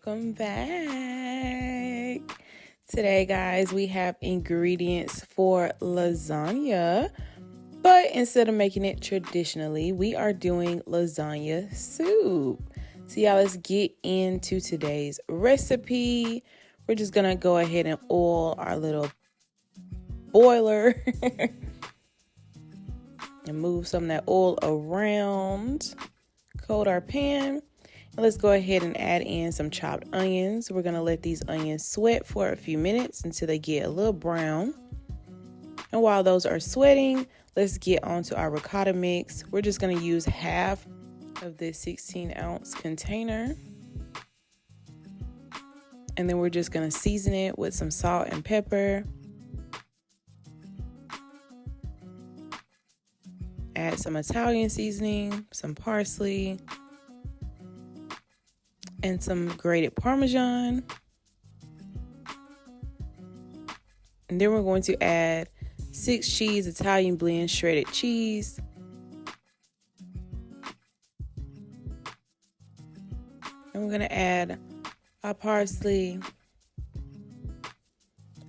welcome back. Today, guys, we have ingredients for lasagna, but instead of making it traditionally, we are doing lasagna soup. So y'all, let's get into today's recipe. We're just gonna go ahead and oil our little boiler and move some of that oil around. Coat our pan. Let's go ahead and add in some chopped onions. We're going to let these onions sweat for a few minutes until they get a little brown. And while those are sweating, let's get onto our ricotta mix. We're just going to use half of this 16-ounce container. And then we're just going to season it with some salt and pepper. Add some Italian seasoning, some parsley, and some grated Parmesan. And then we're going to add 6 cheese Italian blend shredded cheese. And we're going to add our parsley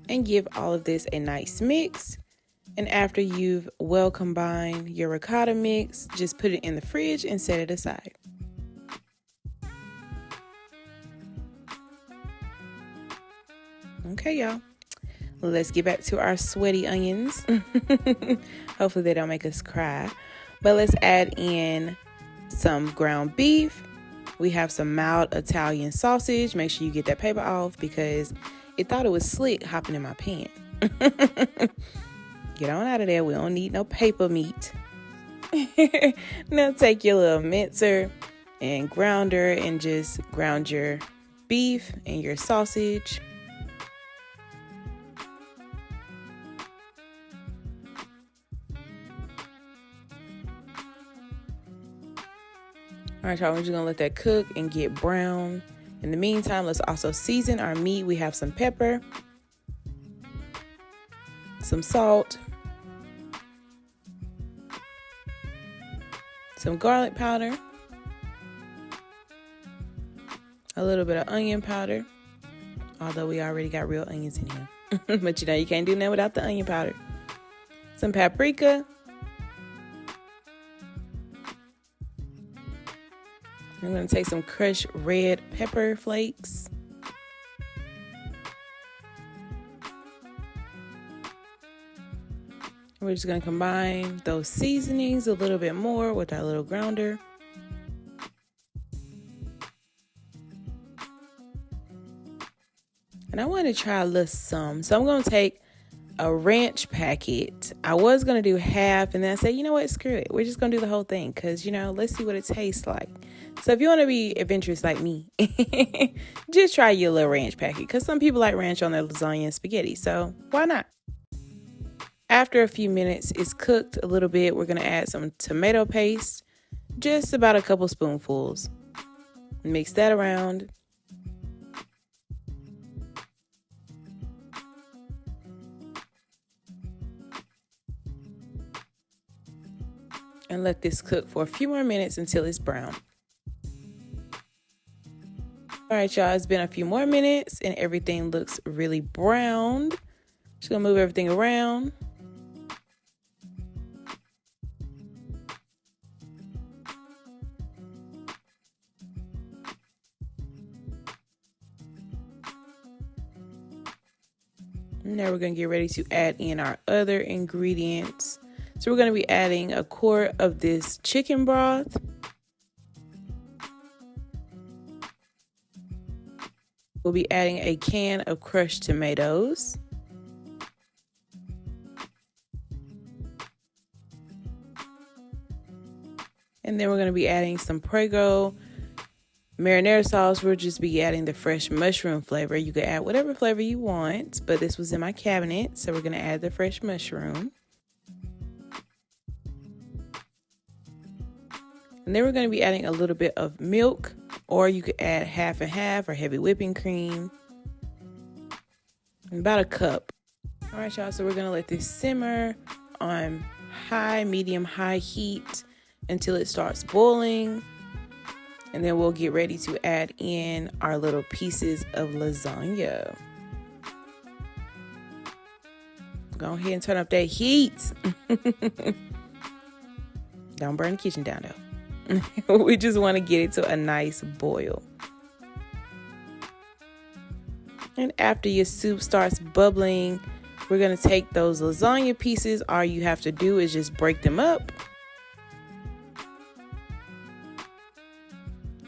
and give all of this a nice mix. And after you've well combined your ricotta mix, just put it in the fridge and set it aside. Okay, y'all, let's get back to our sweaty onions. Hopefully they don't make us cry. But let's add in some ground beef. We have some mild Italian sausage. Make sure you get that paper off because it thought it was slick hopping in my pan. Get on out of there. We don't need no paper meat. Now take your little mincer and grounder and just ground your beef and your sausage. All right, y'all, we're just gonna let that cook and get brown. In the meantime, let's also season our meat. We have some pepper, some salt, some garlic powder, a little bit of onion powder, although we already got real onions in here. But you know, you can't do that without the onion powder. Some paprika. I'm going to take some crushed red pepper flakes. We're just going to combine those seasonings a little bit more with our little grounder. And I want to try a little some. So I'm going to take a ranch packet. I was going to do half and then I said, you know what, screw it. We're just going to do the whole thing because, you know, let's see what it tastes like. So if you want to be adventurous like me, just try your little ranch packet because some people like ranch on their lasagna and spaghetti. So why not? After a few minutes, it's cooked a little bit. We're going to add some tomato paste, just about a couple spoonfuls. Mix that around. And let this cook for a few more minutes until it's brown. All right, y'all, it's been a few more minutes and everything looks really browned. Just gonna move everything around. Now we're gonna get ready to add in our other ingredients. So we're gonna be adding a quart of this chicken broth. We'll be adding a can of crushed tomatoes. And then we're going to be adding some Prego marinara sauce. We'll just be adding the fresh mushroom flavor. You can add whatever flavor you want, but this was in my cabinet, so we're going to add the fresh mushroom. And then we're going to be adding a little bit of milk, or you could add half and half or heavy whipping cream. About a cup. All right, y'all, so we're going to let this simmer on high, medium, high heat until it starts boiling. And then we'll get ready to add in our little pieces of lasagna. Go ahead and turn up that heat. Don't burn the kitchen down though. We just want to get it to a nice boil. And after your soup starts bubbling, we're going to take those lasagna pieces. All you have to do is just break them up.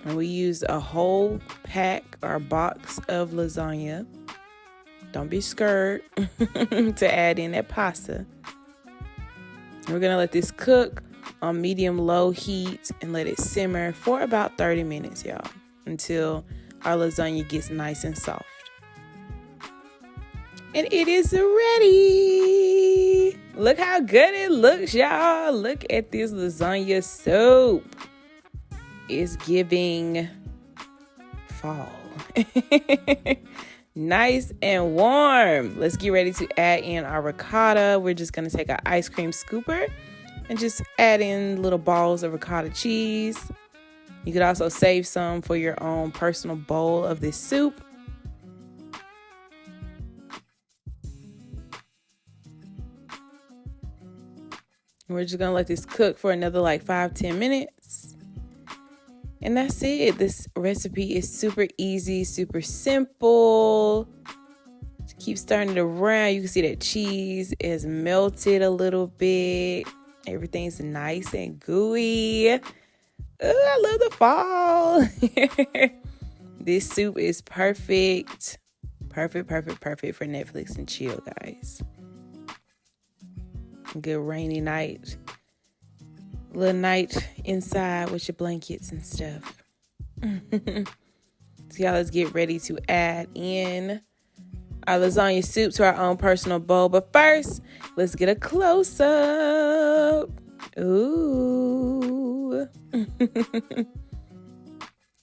And we use a whole pack or box of lasagna. Don't be scared to add in that pasta. And we're going to let this cook on medium-low heat and let it simmer for about 30 minutes, y'all, until our lasagna gets nice and soft. And it is ready. Look how good it looks, y'all. Look at this lasagna soup. It's giving fall. Nice and warm. Let's get ready to add in our ricotta. We're just going to take our ice cream scooper and just add in little balls of ricotta cheese. You could also save some for your own personal bowl of this soup. We're just going to let this cook for another like 5-10 minutes. And that's it. This recipe is super easy, super simple. Just keep stirring it around. You can see that cheese is melted a little bit. Everything's nice and gooey. Ooh, I love the fall. This soup is perfect. Perfect for Netflix and chill, guys. Good rainy night. Little night inside with your blankets and stuff. So y'all, let's get ready to add in our lasagna soup to our own personal bowl. But first, let's get a close-up. Ooh.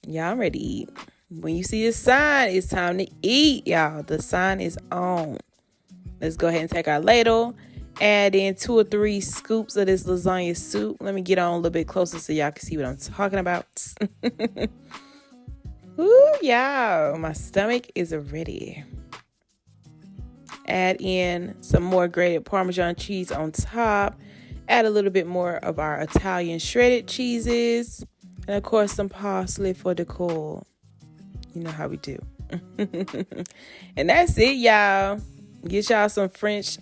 Y'all, I'm ready to eat. When you see the sign, it's time to eat, y'all. The sign is on. Let's go ahead and take our ladle. Add in 2 or 3 scoops of this lasagna soup. Let me get on a little bit closer so y'all can see what I'm talking about. Ooh, y'all, my stomach is ready. Add in some more grated Parmesan cheese on top. Add a little bit more of our Italian shredded cheeses. And of course, some parsley for decor. You know how we do. And that's it, y'all. Get y'all some French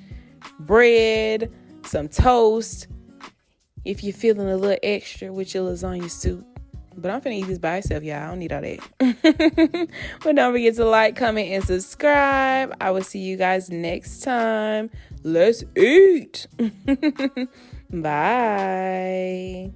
bread, some toast, if you're feeling a little extra with your lasagna soup. But I'm finna eat this by itself, y'all. I don't need all that. But don't forget to like, comment, and subscribe. I will see you guys next time. Let's eat. Bye.